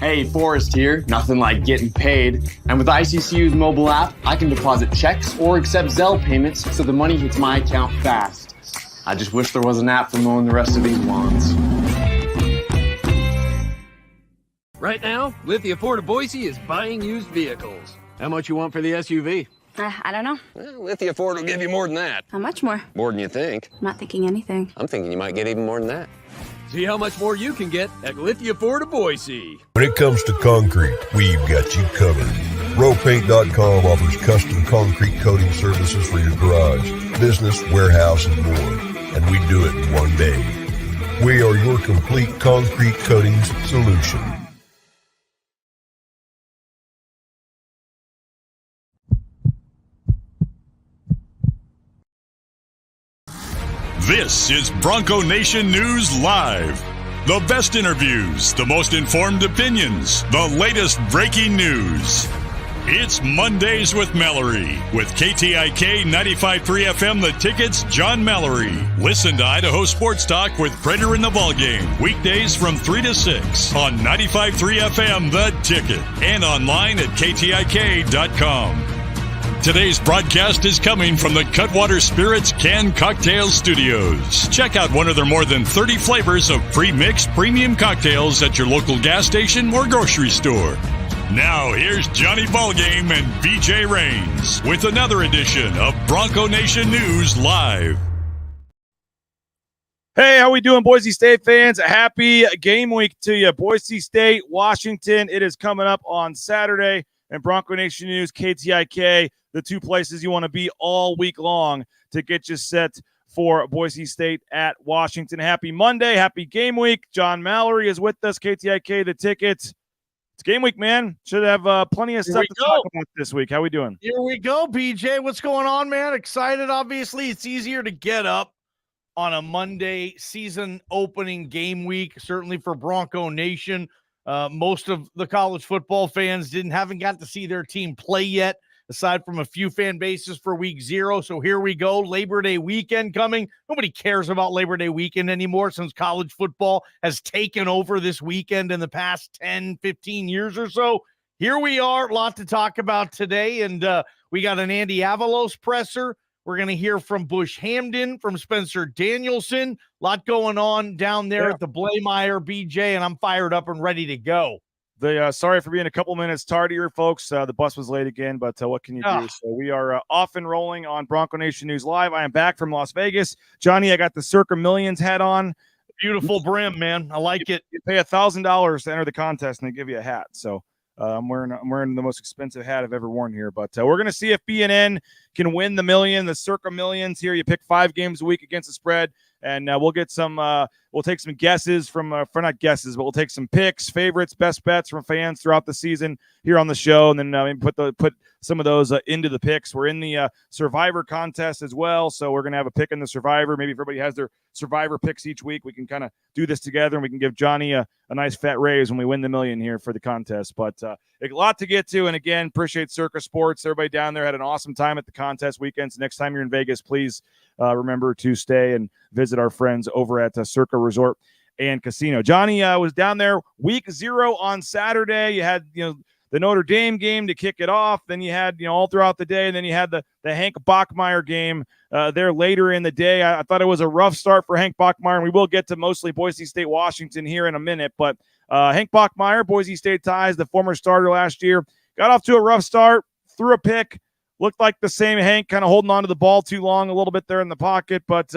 Hey, Forrest here. Nothing like getting paid. And with ICCU's mobile app, I can deposit checks or accept Zelle payments so the money hits my account fast. I just wish there was an app for mowing the rest of these lawns. Right now, Lithia Ford of Boise is buying used vehicles. How much you want for the SUV? I don't know. Well, Lithia Ford will give you more than that. How much more? More than you think. I'm not thinking anything. I'm thinking you might get even more than that. See how much more you can get at Lithia Ford of Boise. When it comes to concrete, we've got you covered. Rowpaint.com offers custom concrete coating services for your garage, business, warehouse, and more. And we do it in one day. We are your complete concrete coatings solution. This is Bronco Nation News Live. The best interviews, the most informed opinions, the latest breaking news. It's Mondays with Mallory with KTIK 95.3 FM The Ticket's John Mallory. Listen to Idaho Sports Talk with Prater in the Ballgame weekdays from 3 to 6 on 95.3 FM The Ticket and online at KTIK.com. Today's broadcast is coming from the Cutwater Spirits Canned Cocktail Studios. Check out one of their more than 30 flavors of pre-mixed premium cocktails at your local gas station or grocery store. Now, here's Johnny Ballgame and BJ Rains with another edition of Bronco Nation News Live. Hey, how we doing, Boise State fans? Happy game week to you. Boise State, Washington. It is coming up on Saturday. And Bronco Nation News, KTIK, the two places you want to be all week long to get you set for Boise State at Washington. Happy Monday. Happy game week. John Mallory is with us, KTIK, the tickets. It's game week, man. Should have plenty of stuff to talk about this week. How we doing? Here we go, BJ. What's going on, man? Excited, obviously. It's easier to get up on a Monday season opening game week, certainly for Bronco Nation. Most of the college football fans haven't got to see their team play yet, aside from a few fan bases for week 0. So here we go. Labor Day weekend coming. Nobody cares about Labor Day weekend anymore since college football has taken over this weekend in the past 10, 15 years or so. Here we are. A lot to talk about today. And we got an Andy Avalos presser. We're going to hear from Bush Hamden, from Spencer Danielson. A lot going on down there at the Blameyer, BJ, and I'm fired up and ready to go. Sorry for being a couple minutes tardier, folks. The bus was late again, but what can you do? So we are off and rolling on Bronco Nation News Live. I am back from Las Vegas. Johnny, I got the Circa Millions hat on. Beautiful brim, man. I like it. You pay $1,000 to enter the contest, and they give you a hat. So I'm wearing the most expensive hat I've ever worn here. But we're going to see if BNN can win the million, the Circa Millions here. You pick 5 games a week against the spread, and we'll get some we'll take some guesses from for not guesses, but we'll take some picks, favorites, best bets from fans throughout the season here on the show, and then maybe put some of those into the picks. We're in the Survivor contest as well, so we're going to have a pick in the Survivor. Maybe if everybody has their Survivor picks each week, we can kind of do this together, and we can give Johnny a nice fat raise when we win the million here for the contest. But a lot to get to, and again, appreciate Circa Sports. Everybody down there had an awesome time at the contest weekends. Next time you're in Vegas, please remember to stay and visit our friends over at Circa Resort and Casino. Johnny was down there week 0 on Saturday. You had the Notre Dame game to kick it off. Then you had all throughout the day, and then you had the Hank Bachmeier game there later in the day. I thought it was a rough start for Hank Bachmeier, and we will get to mostly Boise State, Washington here in a minute. But Hank Bachmeier, Boise State ties, the former starter last year, got off to a rough start, threw a pick. Looked like the same Hank, kind of holding on to the ball too long, a little bit there in the pocket. But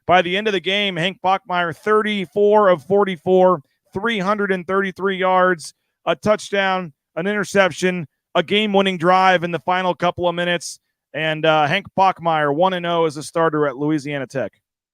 by the end of the game, Hank Bachmeier, 34 of 44, 333 yards, a touchdown, an interception, a game-winning drive in the final couple of minutes. And Hank Bachmeier, 1-0 as a starter at Louisiana Tech.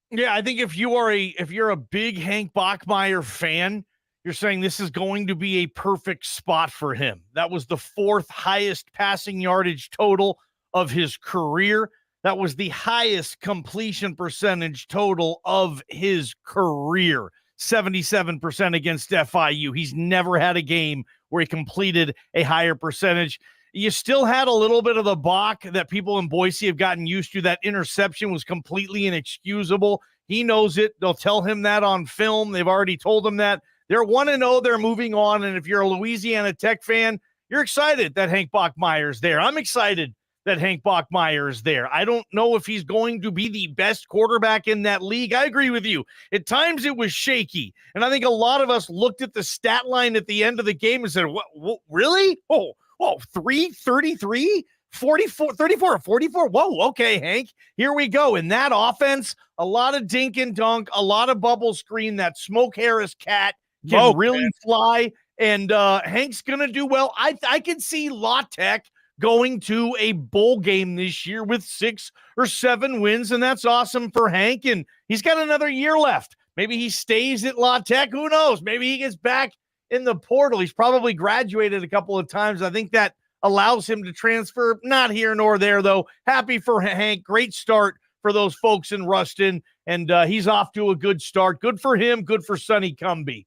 Yeah, I think if you're a big Hank Bachmeier fan, you're saying this is going to be a perfect spot for him. That was the 4th highest passing yardage total of his career. That was the highest completion percentage total of his career, 77% against FIU. He's never had a game where he completed a higher percentage. You still had a little bit of the balk that people in Boise have gotten used to. That interception was completely inexcusable. He knows it. They'll tell him that on film. They've already told him that. They're 1-0. They're moving on. And if you're a Louisiana Tech fan, you're excited that Hank Bachmeier's there. I'm excited that Hank Bachmeier is there. I don't know if he's going to be the best quarterback in that league. I agree with you. At times it was shaky. And I think a lot of us looked at the stat line at the end of the game and said, what really? 333? 44, 34 or 44. Whoa, okay, Hank, here we go. In that offense, a lot of dink and dunk, a lot of bubble screen. That Smoke Harris cat can really fly. And Hank's going to do well. I can see La Tech going to a bowl game this year with 6 or 7 wins, and that's awesome for Hank. And he's got another year left. Maybe he stays at La Tech. Who knows? Maybe he gets back in the portal. He's probably graduated a couple of times. I think that allows him to transfer. Not here nor there, though. Happy for Hank. Great start for those folks in Ruston, and he's off to a good start. Good for him. Good for Sonny Cumbie.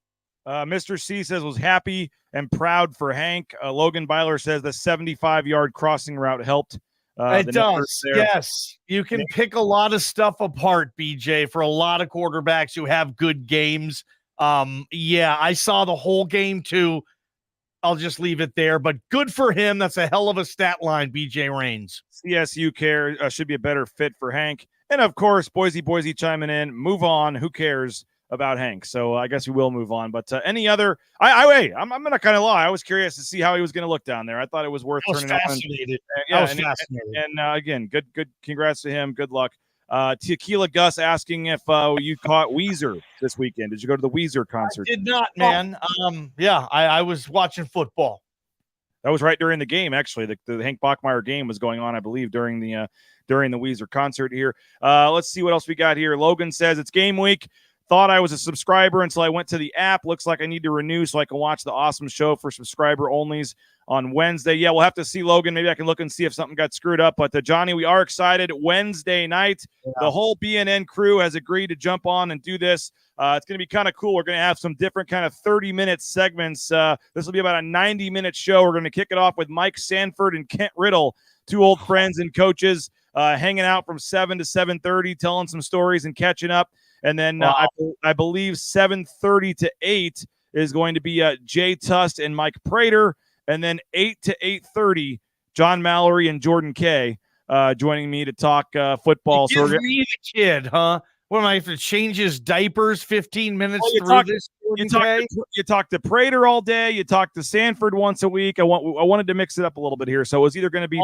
Mr. C says was happy and proud for Hank. Logan Byler says the 75-yard crossing route helped. It does. Yes. You can pick a lot of stuff apart, BJ, for a lot of quarterbacks who have good games. Yeah, I saw the whole game too. I'll just leave it there, but good for him. That's a hell of a stat line, BJ Rains. CSU care should be a better fit for Hank. And of course, Boise chiming in. Move on. Who cares about Hank? So I guess we will move on. But any other? I'm going to kind of lie. I was curious to see how he was going to look down there. I thought it was worth turning up. I was fascinated. And again, good. Congrats to him. Good luck. Tequila Gus asking if you caught Weezer this weekend. Did you go to the Weezer concert? I did not, man. Yeah, I was watching football. That was right during the game, actually. The Hank Bachmeier game was going on, I believe, during the Weezer concert here. Let's see what else we got here. Logan says it's game week. Thought I was a subscriber until I went to the app. Looks like I need to renew so I can watch the awesome show for subscriber onlys on Wednesday. Yeah, we'll have to see, Logan. Maybe I can look and see if something got screwed up. But Johnny, we are excited. Wednesday night, the whole BNN crew has agreed to jump on and do this. It's going to be kind of cool. We're going to have some different kind of 30-minute segments. This will be about a 90-minute show. We're going to kick it off with Mike Sanford and Kent Riddle, 2 old friends and coaches, hanging out from 7 to 7:30, telling some stories and catching up. And then I believe 7:30 to 8 is going to be Jay Tust and Mike Prater. And then 8 to 8:30, John Mallory and Jordan Kay joining me to talk football. So me the kid, huh? What am I have to change his diapers 15 minutes through this? You talk to Prater all day. You talk to Sanford once a week. I wanted to mix it up a little bit here. So it was either going to be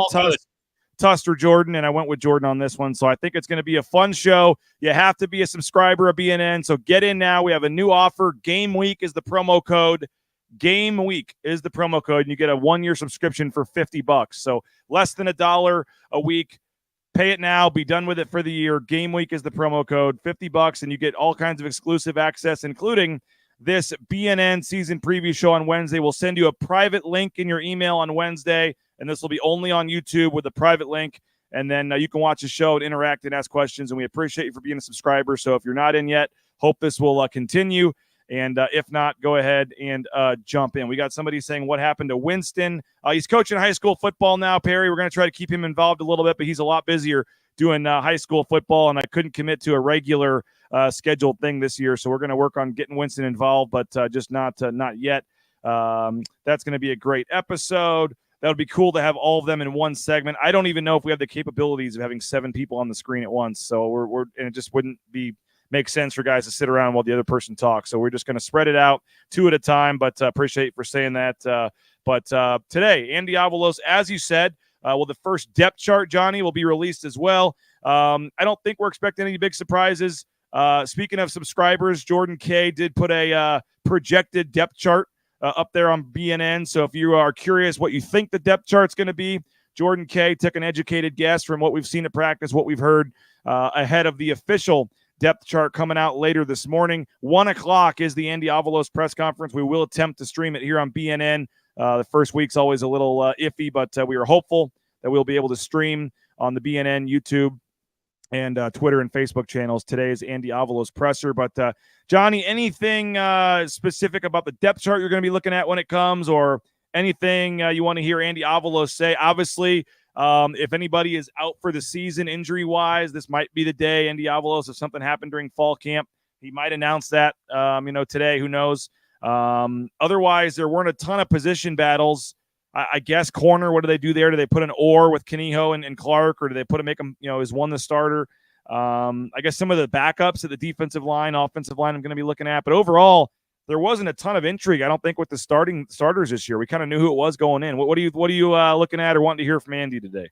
Tust or Jordan, and I went with Jordan on this one. So I think it's going to be a fun show. You have to be a subscriber of BNN, so get in now. We have a new offer. Game Week is the promo code. Game Week is the promo code, and you get a 1-year subscription for $50. So less than $1 a week. Pay it now. Be done with it for the year. Game Week is the promo code. $50, and you get all kinds of exclusive access, including this BNN season preview show on Wednesday. We'll send you a private link in your email on Wednesday, and this will be only on YouTube with a private link. And then you can watch the show and interact and ask questions, and we appreciate you for being a subscriber. So if you're not in yet, hope this will continue. And if not, go ahead and jump in. We got somebody saying what happened to Winston. He's coaching high school football now, Perry. We're going to try to keep him involved a little bit, but he's a lot busier doing high school football, and I couldn't commit to a regular scheduled thing this year. So we're going to work on getting Winston involved, but just not yet. That's going to be a great episode. That would be cool to have all of them in one segment. I don't even know if we have the capabilities of having 7 people on the screen at once. So and it just wouldn't make sense for guys to sit around while the other person talks. So we're just going to spread it out 2 at a time, but appreciate you for saying that. But today, Andy Avalos, as you said, the first depth chart, Johnny, will be released as well. I don't think we're expecting any big surprises. Speaking of subscribers, Jordan Kay did put a projected depth chart up there on BNN. So if you are curious what you think the depth chart's going to be, Jordan Kay took an educated guess from what we've seen at practice, what we've heard ahead of the official depth chart coming out later this morning. 1:00 is the Andy Avalos press conference. We will attempt to stream it here on BNN. The first week's always a little iffy, but we are hopeful that we'll be able to stream on the BNN YouTube and Twitter and Facebook channels. Today's Andy Avalos presser. But Johnny, anything specific about the depth chart you're going to be looking at when it comes, or anything you want to hear Andy Avalos say? Obviously, if anybody is out for the season injury-wise, this might be the day. Andy Avalos, if something happened during fall camp, he might announce that, today. Who knows? Otherwise, there weren't a ton of position battles. I guess corner, what do they do there? Do they put an or with Kaniho and Clark, or do they make him, is one the starter? I guess some of the backups at the defensive line, offensive line I'm going to be looking at. But overall, there wasn't a ton of intrigue, I don't think, with the starters this year. We kind of knew who it was going in. What are you looking at or wanting to hear from Andy today?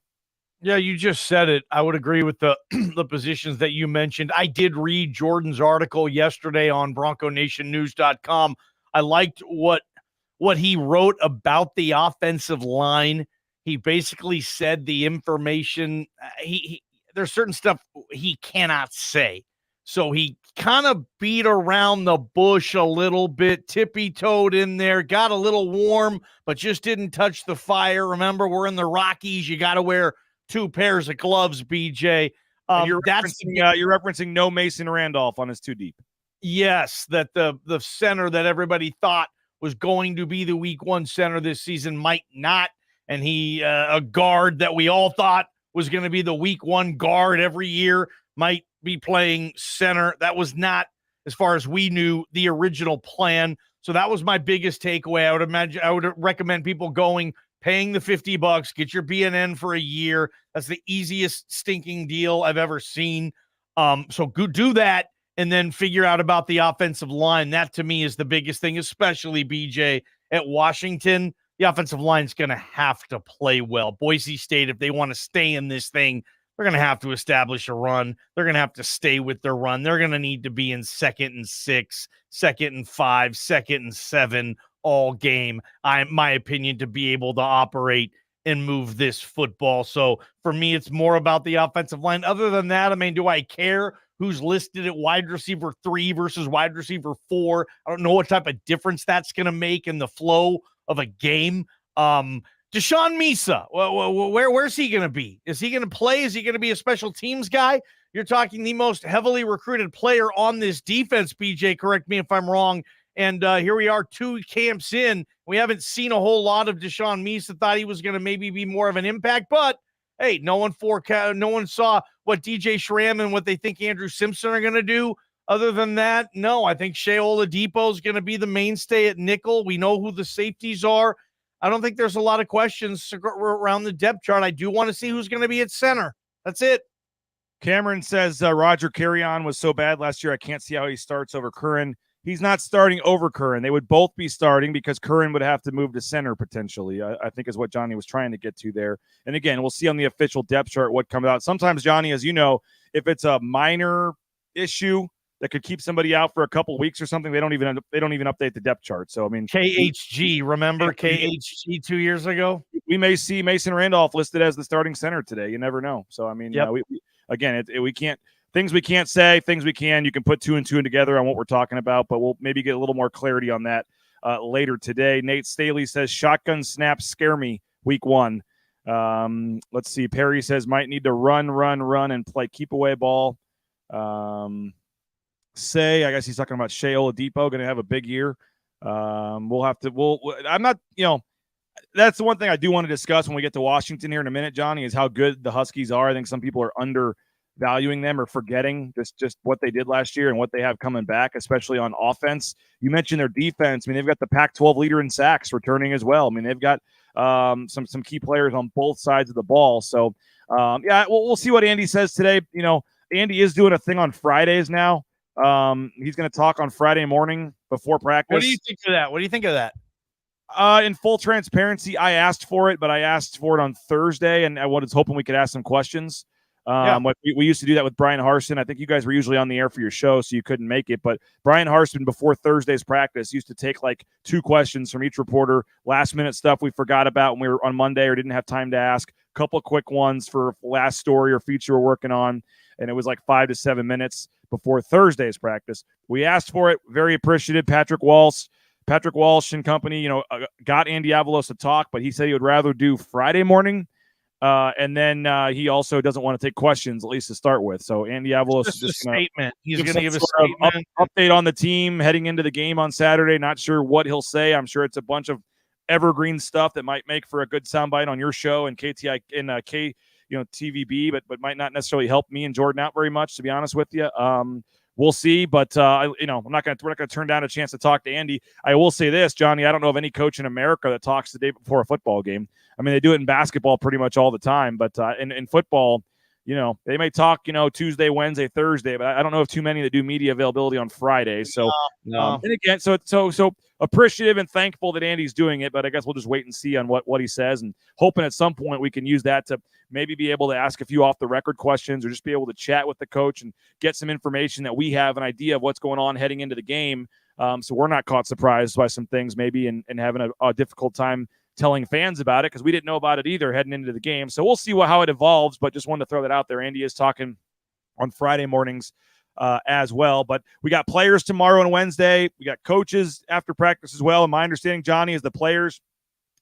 Yeah, you just said it. I would agree with the the positions that you mentioned. I did read Jordan's article yesterday on BroncoNationNews.com. I liked what he wrote about the offensive line. He basically said the information there's certain stuff he cannot say. So he kind of beat around the bush a little bit, tippy-toed in there, got a little warm, but just didn't touch the fire. Remember, we're in the Rockies. You got to wear 2 pairs of gloves, BJ. You're referencing no Mason Randolph on his 2 deep. Yes, that the center that everybody thought was going to be the week 1 center this season might not. And he, a guard that we all thought was going to be the week 1 guard every year, might be playing center. That was not, as far as we knew, the original plan. So that was my biggest takeaway. I would recommend people paying the $50, get your BNN for a year. That's the easiest stinking deal I've ever seen. So go do that and then figure out about the offensive line. That to me is the biggest thing, especially BJ at Washington. The offensive line is going to have to play well. Boise State, if they want to stay in this thing, they're going to have to establish a run. They're going to have to stay with their run. They're going to need to be in 2nd and 6, 2nd and 5, 2nd and 7 all game, my opinion, to be able to operate and move this football. So for me, it's more about the offensive line. Other than that, I mean, do I care who's listed at wide receiver 3 versus wide receiver 4? I don't know what type of difference that's going to make in the flow of a game. Deshaun Misa, where's he going to be? Is he going to play? Is he going to be a special teams guy? You're talking the most heavily recruited player on this defense, BJ. Correct me if I'm wrong. And here we are 2 camps in. We haven't seen a whole lot of Deshaun Misa. Thought he was going to maybe be more of an impact. But, hey, no one saw what DJ Schramm and what they think Andrew Simpson are going to do. Other than that, no, I think Shea Oladipo is going to be the mainstay at nickel. We know who the safeties are. I don't think there's a lot of questions around the depth chart. I do want to see who's going to be at center. That's it. Cameron says Roger Carrion was so bad last year, I can't see how he starts over Curran. He's not starting over Curran. They would both be starting because Curran would have to move to center potentially, I think is what Johnny was trying to get to there. And again, we'll see on the official depth chart what comes out. Sometimes, Johnny, as you know, if it's a minor issue that could keep somebody out for a couple weeks or something, they don't even update the depth chart. So I mean, KHG, remember KHG 2 years ago? We may see Mason Randolph listed as the starting center today. You never know. So I mean, yep. We can't. Things we can't say, things we can. You can put 2 and 2 together on what we're talking about, but we'll maybe get a little more clarity on that later today. Nate Staley says shotgun snaps scare me week 1. Let's see. Perry says might need to run and play keep away ball. I guess he's talking about Shea Oladipo going to have a big year. I'm not, that's the one thing I do want to discuss when we get to Washington here in a minute, Johnny, is how good the Huskies are. I think some people are undervaluing them or forgetting just what they did last year and what they have coming back, especially on offense. You mentioned their defense. I mean, they've got the Pac-12 leader in sacks returning as well. I mean, they've got some key players on both sides of the ball. So, we'll see what Andy says today. Andy is doing a thing on Fridays now. He's going to talk on Friday morning before practice. What do you think of that? In full transparency, I asked for it, but I asked for it on Thursday, and I was hoping we could ask some questions. We used to do that with Brian Harsin. I think you guys were usually on the air for your show, so you couldn't make it. But Brian Harsin, before Thursday's practice, used to take like 2 questions from each reporter, last-minute stuff we forgot about when we were on Monday or didn't have time to ask, a couple of quick ones for last story or feature we're working on, and it was like 5 to 7 minutes before Thursday's practice. We asked for it. Very appreciative. Patrick Walsh and company, got Andy Avalos to talk, but he said he would rather do Friday morning. And then he also doesn't want to take questions, at least to start with. So Andy Avalos is just going to statement. He's going to give a statement. Update on the team heading into the game on Saturday. Not sure what he'll say. I'm sure it's a bunch of evergreen stuff that might make for a good soundbite on your show and KTI and TVB, but might not necessarily help me and Jordan out very much, to be honest with you. we'll see. But we're not going to turn down a chance to talk to Andy. I will say this, Johnny. I don't know of any coach in America that talks the day before a football game. I mean, they do it in basketball pretty much all the time, but in football, they may talk, Tuesday, Wednesday, Thursday, but I don't know of too many that do media availability on Friday. So, No. and again, so appreciative and thankful that Andy's doing it, but I guess we'll just wait and see on what he says, and hoping at some point we can use that to maybe be able to ask a few off the record questions, or just be able to chat with the coach and get some information that we have an idea of what's going on heading into the game. So we're not caught surprised by some things maybe and having a difficult time telling fans about it, because we didn't know about it either heading into the game. So we'll see how it evolves, but just wanted to throw that out there. Andy is talking on Friday mornings as well. But we got players tomorrow and Wednesday. We got coaches after practice as well. And my understanding, Johnny, is the players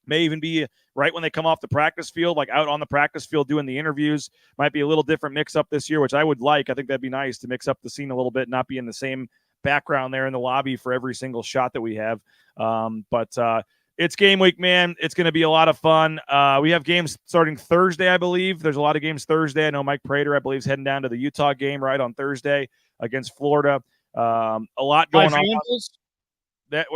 may even be right when they come off the practice field, like out on the practice field doing the interviews. Might be a little different mix-up this year, which I would like. I think that'd be nice to mix up the scene a little bit, not be in the same background there in the lobby for every single shot that we have. But it's game week, man. It's going to be a lot of fun. We have games starting Thursday, I believe. There's a lot of games Thursday. I know Mike Prater, I believe, is heading down to the Utah game right on Thursday against Florida. A lot going on.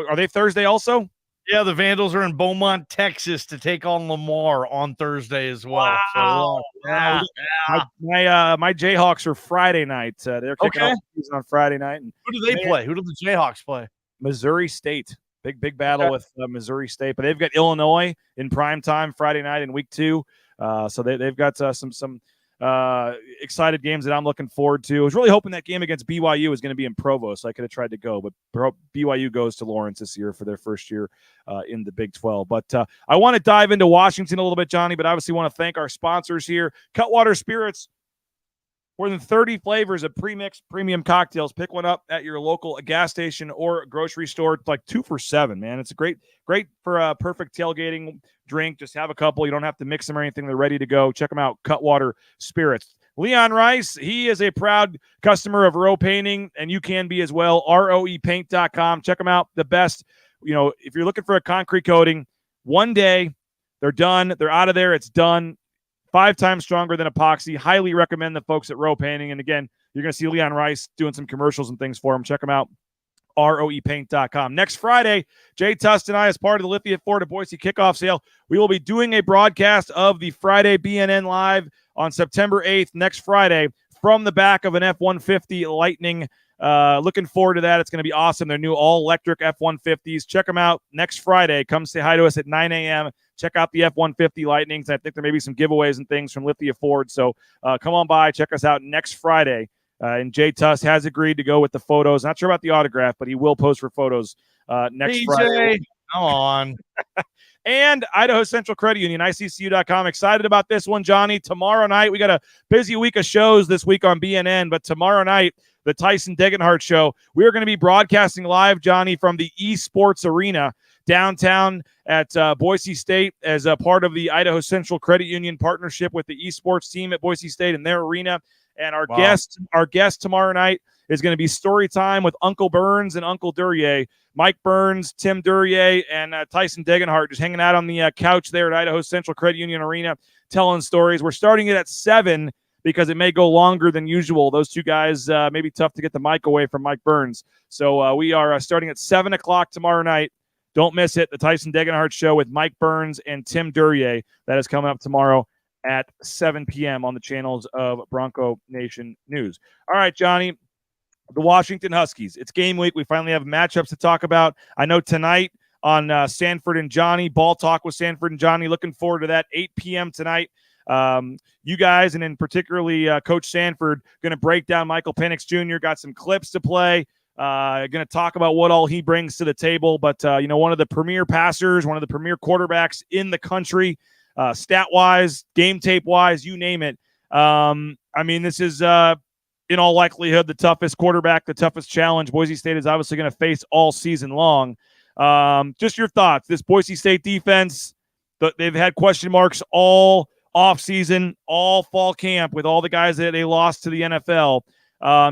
Are they Thursday also? Yeah, the Vandals are in Beaumont, Texas to take on Lamar on Thursday as well. Wow. So, yeah. My Jayhawks are Friday night. They're kicking off the season on Friday night. And who do they play? Who do the Jayhawks play? Missouri State. Big battle with Missouri State, but they've got Illinois in prime time Friday night in week 2. So they've got some excited games that I'm looking forward to. I was really hoping that game against BYU was going to be in Provo, so I could have tried to go, but BYU goes to Lawrence this year for their first year in the Big 12. But I want to dive into Washington a little bit, Johnny, but obviously want to thank our sponsors here. Cutwater Spirits. More than 30 flavors of pre-mixed premium cocktails. Pick one up at your local gas station or grocery store. It's like 2 for $7, man. It's a great for a perfect tailgating drink. Just have a couple. You don't have to mix them or anything. They're ready to go. Check them out, Cutwater Spirits. Leon Rice, he is a proud customer of Rowe Painting, and you can be as well. ROEpaint.com. Check them out. The best, if you're looking for a concrete coating, one day, they're done. They're out of there. It's done. 5 times stronger than epoxy. Highly recommend the folks at Rowe Painting. And again, you're going to see Leon Rice doing some commercials and things for him. Check them out. ROEpaint.com. Next Friday, Jay Tust and I, as part of the Lithia Florida Boise kickoff sale, we will be doing a broadcast of the Friday BNN Live on September 8th, next Friday, from the back of an F-150 Lightning. Looking forward to that. It's going to be awesome. They're new all-electric F-150s. Check them out next Friday. Come say hi to us at 9 a.m. Check out the F-150 Lightnings. I think there may be some giveaways and things from Lithia Ford. So come on by. Check us out next Friday. And Jay Tuss has agreed to go with the photos. Not sure about the autograph, but he will post for photos next Friday. Come on. And Idaho Central Credit Union, ICCU.com. Excited about this one, Johnny. Tomorrow night, we got a busy week of shows this week on BNN, but tomorrow night, the Tyson Degenhardt Show, we are going to be broadcasting live, Johnny, from the eSports Arena downtown at Boise State as a part of the Idaho Central Credit Union partnership with the esports team at Boise State and their arena. And our guest tomorrow night is going to be story time with Uncle Burns and Uncle Duryea. Mike Burns, Tim Duryea, and Tyson Degenhardt just hanging out on the couch there at Idaho Central Credit Union Arena telling stories. We're starting it at 7 because it may go longer than usual. Those two guys may be tough to get the mic away from Mike Burns. So we are starting at 7 o'clock tomorrow night. Don't miss it. The Tyson Degenhardt Show with Mike Burns and Tim Duryea. That is coming up tomorrow at 7 p.m. on the channels of Bronco Nation News. All right, Johnny, the Washington Huskies. It's game week. We finally have matchups to talk about. I know tonight on Sanford and Johnny, Ball Talk with Sanford and Johnny. Looking forward to that, 8 p.m. tonight. You guys, and in particularly Coach Sanford, going to break down Michael Penix Jr., got some clips to play. Going to talk about what all he brings to the table. But, one of the premier passers, one of the premier quarterbacks in the country, stat-wise, game tape-wise, you name it. This is, in all likelihood, the toughest quarterback, the toughest challenge Boise State is obviously going to face all season long. Just your thoughts. This Boise State defense, they've had question marks all offseason, all fall camp with all the guys that they lost to the NFL.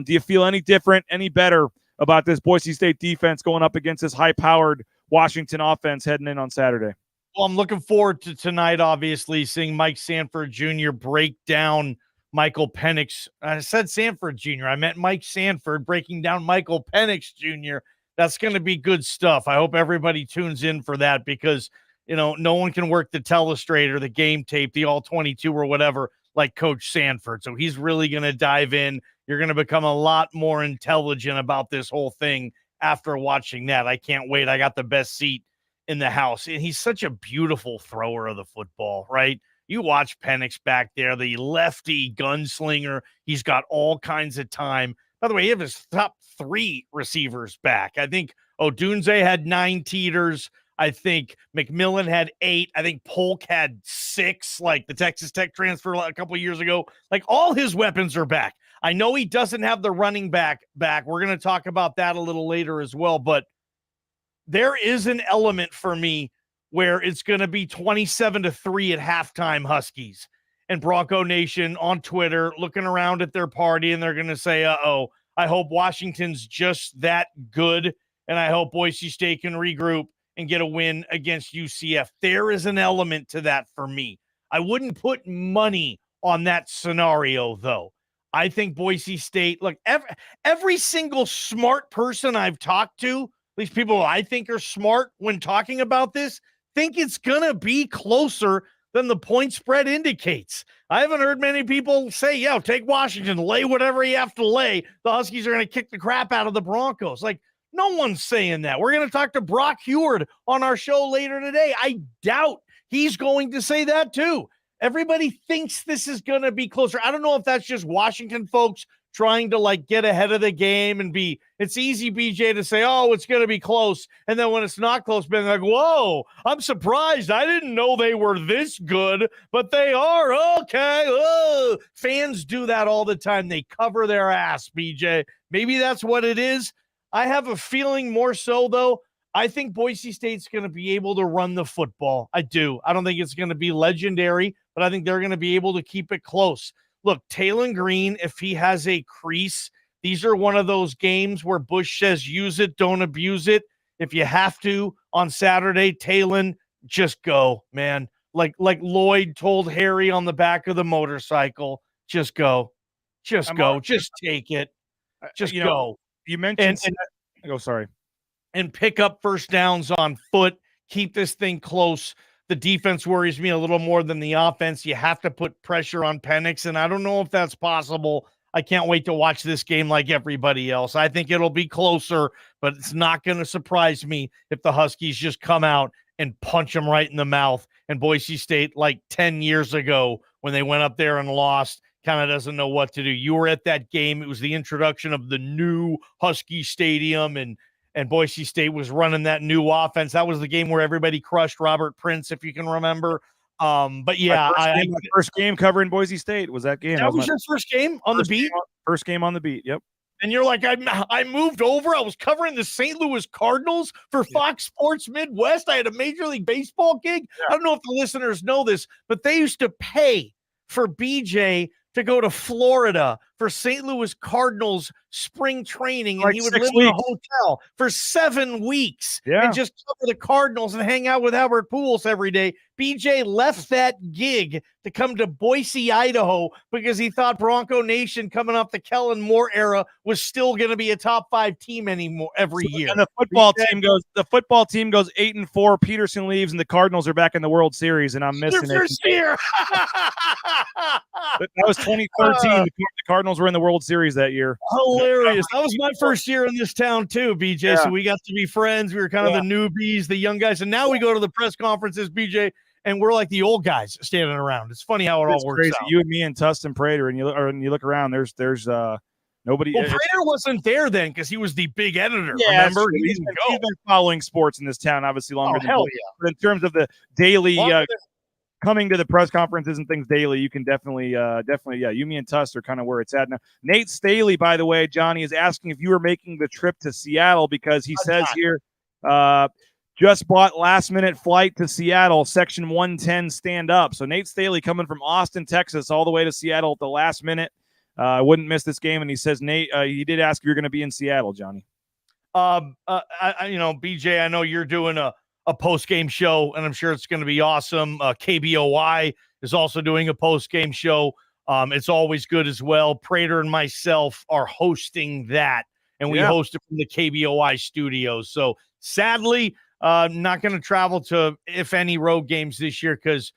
Do you feel any different, any better about this Boise State defense going up against this high-powered Washington offense heading in on Saturday? Well, I'm looking forward to tonight, obviously, seeing Mike Sanford Jr. break down Michael Penix. I said Sanford Jr. I meant Mike Sanford breaking down Michael Penix Jr. That's going to be good stuff. I hope everybody tunes in for that because, no one can work the telestrate or the game tape, the all 22 or whatever, like Coach Sanford. So he's really going to dive in. You're going to become a lot more intelligent about this whole thing after watching that. I can't wait. I got the best seat in the house. And he's such a beautiful thrower of the football, right? You watch Penix back there, the lefty gunslinger. He's got all kinds of time. By the way, he has his top 3 receivers back. I think Odunze had 9 teeters. I think McMillan had 8. I think Polk had 6, like the Texas Tech transfer a couple of years ago. Like all his weapons are back. I know he doesn't have the running back. We're going to talk about that a little later as well, but there is an element for me where it's going to be 27-3 at halftime Huskies and Bronco Nation on Twitter looking around at their party, and they're going to say, I hope Washington's just that good, and I hope Boise State can regroup and get a win against UCF. There is an element to that for me. I wouldn't put money on that scenario, though. I think Boise State, look, every single smart person I've talked to, at least people I think are smart when talking about this, think it's going to be closer than the point spread indicates. I haven't heard many people say, take Washington, lay whatever you have to lay. The Huskies are going to kick the crap out of the Broncos. Like, no one's saying that. We're going to talk to Brock Heward on our show later today. I doubt he's going to say that too. Everybody thinks this is going to be closer. I don't know if that's just Washington folks trying to get ahead of the game and it's easy, BJ, to say, it's going to be close. And then when it's not close, being like, whoa, I'm surprised. I didn't know they were this good, but they are. Okay. Oh. Fans do that all the time. They cover their ass, BJ. Maybe that's what it is. I have a feeling more so, though. I think Boise State's going to be able to run the football. I do. I don't think it's going to be legendary, but I think they're going to be able to keep it close. Look, Talon Green, if he has a crease, these are one of those games where Bush says use it, don't abuse it. If you have to on Saturday, Talon, just go, man. Like Lloyd told Harry on the back of the motorcycle, just go. Just go. Just take it. Just go. You mentioned sorry. And pick up first downs on foot. Keep this thing close. The defense worries me a little more than the offense. You have to put pressure on Penix, and I don't know if that's possible. I can't wait to watch this game like everybody else. I think it'll be closer, but it's not going to surprise me if the Huskies just come out and punch them right in the mouth. And Boise State, like 10 years ago when they went up there and lost, kind of doesn't know what to do. You were at that game. It was the introduction of the new Husky Stadium, and Boise State was running that new offense. That was the game where everybody crushed Robert Prince, if you can remember. But yeah, my first game covering Boise State was that game. That was your first game on the beat? First game on the beat, yep. And you're like, I moved over. I was covering the St. Louis Cardinals for Fox Sports Midwest. I had a Major League Baseball gig. Yeah. I don't know if the listeners know this, but they used to pay for BJ to go to Florida for St. Louis Cardinals spring training, and he would live in a hotel for 7 weeks and just cover the Cardinals and hang out with Albert Pujols every day. BJ left that gig to come to Boise, Idaho, because he thought Bronco Nation coming off the Kellen Moore era was still going to be a top 5 team every year. And the football team goes 8-4. Peterson leaves, and the Cardinals are back in the World Series, and I'm missing their first year. That was 2013. The Cardinals were in the World Series that year. Hilarious. That was my first year in this town too, BJ. Yeah. So we got to be friends. We were kind of the newbies, the young guys. And now we go to the press conferences, BJ, and we're like the old guys standing around. It's funny how it all works out. You and me and Tustin Prater, and you look around, there's nobody. Well, Prater wasn't there then because he was the big editor. Yeah, remember? He's been following sports in this town obviously longer than hell. But in terms of the daily coming to the press conferences and things daily, you can definitely, you, me, and Tuss are kind of where it's at now. Nate Staley, by the way, Johnny, is asking if you were making the trip to Seattle because he says here, just bought last-minute flight to Seattle, Section 110 stand up. So Nate Staley coming from Austin, Texas, all the way to Seattle at the last minute. Wouldn't miss this game, and he says, Nate, he did ask if you're going to be in Seattle, Johnny. BJ, I know you're doing a post-game show, and I'm sure it's going to be awesome. KBOI is also doing a post-game show. It's always good as well. Prater and myself are hosting that, and we host it from the KBOI studios. So sadly, not going to travel to, if any, road games this year because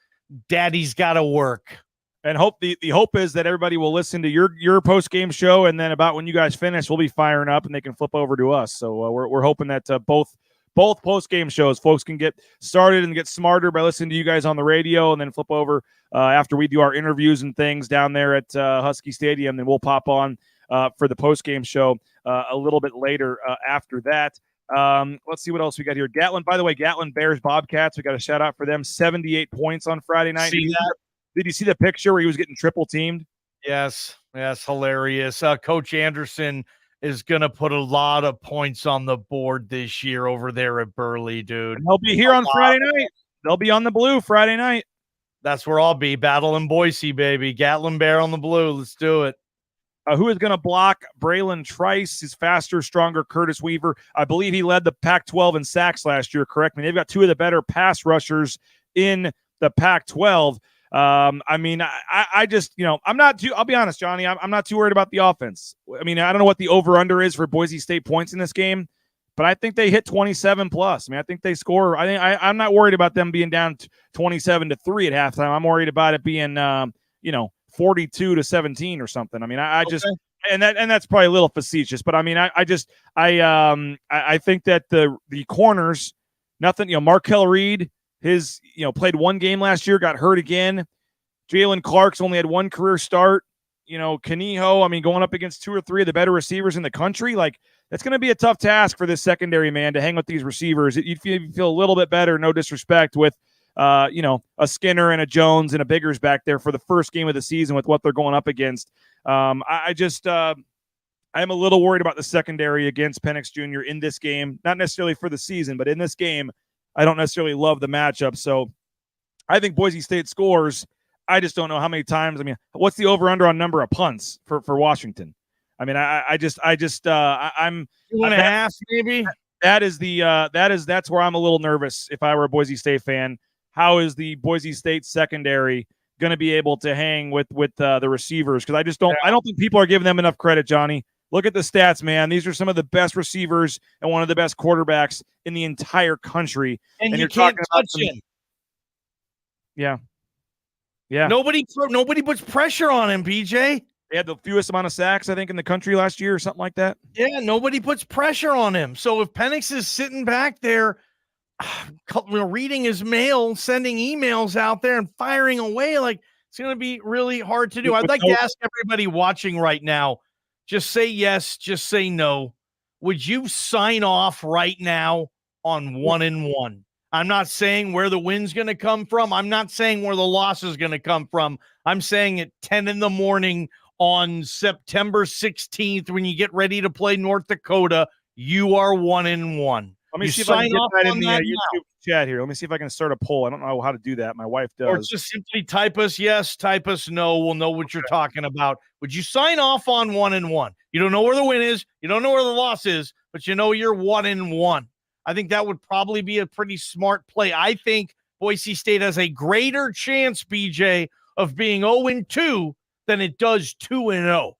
Daddy's got to work. And the hope is that everybody will listen to your post game show, and then about when you guys finish, we'll be firing up and they can flip over to us. So we're hoping that both post game shows, folks can get started and get smarter by listening to you guys on the radio, and then flip over after we do our interviews and things down there at Husky Stadium. Then we'll pop on for the post game show a little bit later after that. Let's see what else we got here. Gatlin, by the way, Gatlin Bears Bobcats. We got a shout out for them. 78 points on Friday night. See that? Did you see the picture where he was getting triple teamed? Yes, hilarious. Coach Anderson is going to put a lot of points on the board this year over there at Burley, dude. And they'll be here on Friday night. They'll be on the blue Friday night. That's where I'll be. Battle in Boise, baby. Gatlin Bear on the blue. Let's do it. Who is going to block Braylon Trice? He's faster, stronger. Curtis Weaver. I believe he led the Pac-12 in sacks last year. Correct me. They've got two of the better pass rushers in the Pac-12. I mean, I just, I'm not too, I'll be honest, Johnny, I'm not too worried about the offense. I mean, I don't know what the over under is for Boise State points in this game, but I think they hit 27 plus. I mean, I think they score. I'm not worried about them being down 27-3 at halftime. I'm worried about it being, 42-17 or something. I mean, I just, and that's probably a little facetious, but I mean, I think that the corners, nothing, Markel Reed, his, played one game last year, got hurt again. Jalen Clark's only had one career start. Kaniho, I mean, going up against two or three of the better receivers in the country, like that's going to be a tough task for this secondary, man, to hang with these receivers. You'd feel a little bit better, no disrespect, with, a Skinner and a Jones and a Biggers back there for the first game of the season with what they're going up against. I'm a little worried about the secondary against Penix Jr. in this game, not necessarily for the season, but in this game, I don't necessarily love the matchup. So I think Boise State scores. I just don't know how many times. I mean, what's the over/under on number of punts for Washington? I mean, I'm 2.5 maybe. That's where I'm a little nervous. If I were a Boise State fan, how is the Boise State secondary going to be able to hang with the receivers? Because I don't think people are giving them enough credit, Johnny. Look at the stats, man. These are some of the best receivers and one of the best quarterbacks in the entire country. And you can't touch him. Yeah. Nobody puts pressure on him, BJ. They had the fewest amount of sacks, I think, in the country last year or something like that. Yeah, nobody puts pressure on him. So if Penix is sitting back there, reading his mail, sending emails out there and firing away, like it's going to be really hard to do. I'd like to ask everybody watching right now, just say yes, just say no. Would you sign off right now on 1-1? I'm not saying where the win's going to come from. I'm not saying where the loss is going to come from. I'm saying at 10 in the morning on September 16th, when you get ready to play North Dakota, you are 1-1. Let me see if I can get that in the YouTube chat here. Let me see if I can start a poll. I don't know how to do that. My wife does. Or just simply type us yes, type us no. We'll know what you're talking about. Would you sign off on 1-1? You don't know where the win is. You don't know where the loss is, but you know you're 1-1. I think that would probably be a pretty smart play. I think Boise State has a greater chance, BJ, of being 0-2 than it does 2-0.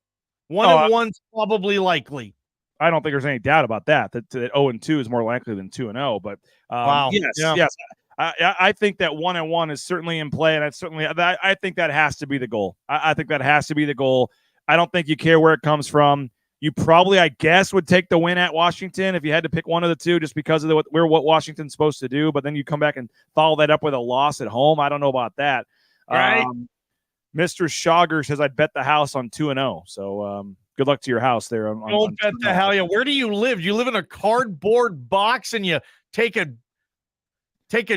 1-1's probably likely. I don't think there's any doubt about that 0-2 is more likely than 2-0. But wow. Yes. I think that 1-1 is certainly in play, and I think that has to be the goal. I think that has to be the goal. I don't think you care where it comes from. You probably, I guess, would take the win at Washington if you had to pick one of the two, just because of what Washington's supposed to do. But then you come back and follow that up with a loss at home. I don't know about that. Right. Mr. Schauger says I'd bet the house on 2-0. So good luck to your house there. Don't bet the hell yeah. Where do you live? You live in a cardboard box and you take a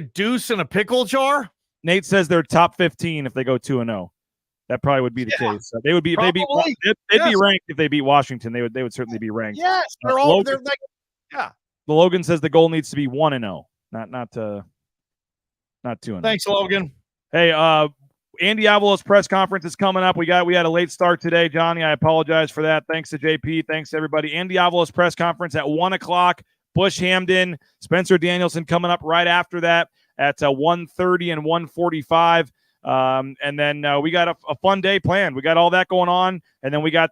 deuce in a pickle jar? Nate says they're top 15 if they go 2-0. That probably would be the case. They would be. They'd be ranked if they beat Washington. They would certainly be ranked. Yes, they're all. They're like, yeah. The Logan says the goal needs to be 1-0, not 2-0. Thanks, Logan. Hey, Andy Avalos press conference is coming up. We had a late start today, Johnny. I apologize for that. Thanks to JP. Thanks to everybody. Andy Avalos press conference at 1:00. Bush Hamden, Spencer Danielson coming up right after that at 1:30 and 1:45. And then we got a fun day planned. We got all that going on. And then we got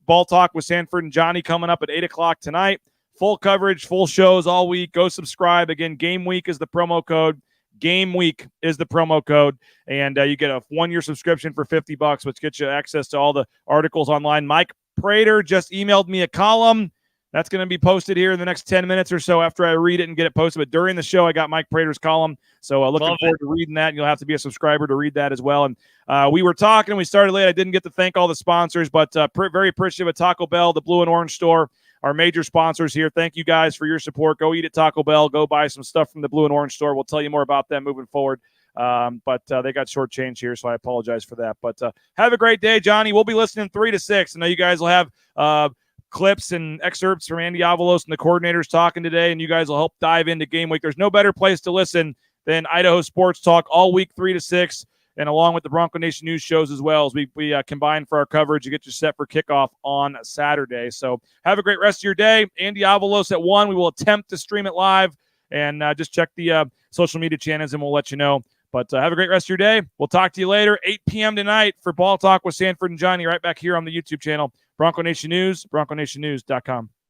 Ball Talk with Sanford and Johnny coming up at 8 o'clock tonight. Full coverage, full shows all week. Go subscribe. Again, Game Week is the promo code. Game Week is the promo code. And you get a 1-year subscription for $50, which gets you access to all the articles online. Mike Prater just emailed me a column. That's going to be posted here in the next 10 minutes or so after I read it and get it posted. But during the show, I got Mike Prater's column. So looking forward to reading that. And you'll have to be a subscriber to read that as well. And we were talking. We started late. I didn't get to thank all the sponsors, but very appreciative of Taco Bell, the Blue and Orange Store, our major sponsors here. Thank you guys for your support. Go eat at Taco Bell. Go buy some stuff from the Blue and Orange Store. We'll tell you more about them moving forward. But they got short change here, so I apologize for that. But have a great day, Johnny. We'll be listening 3 to 6. I know you guys will have clips and excerpts from Andy Avalos and the coordinators talking today, and you guys will help dive into Game Week. There's no better place to listen than Idaho Sports Talk all week, 3 to 6, and along with the Bronco Nation News shows as well, as we combine for our coverage to get you set for kickoff on Saturday. So have a great rest of your day. Andy Avalos at 1. We will attempt to stream it live, and just check the social media channels, and we'll let you know. But have a great rest of your day. We'll talk to you later, 8 p.m. tonight for Ball Talk with Sanford and Johnny right back here on the YouTube channel. Bronco Nation News, BroncoNationNews.com.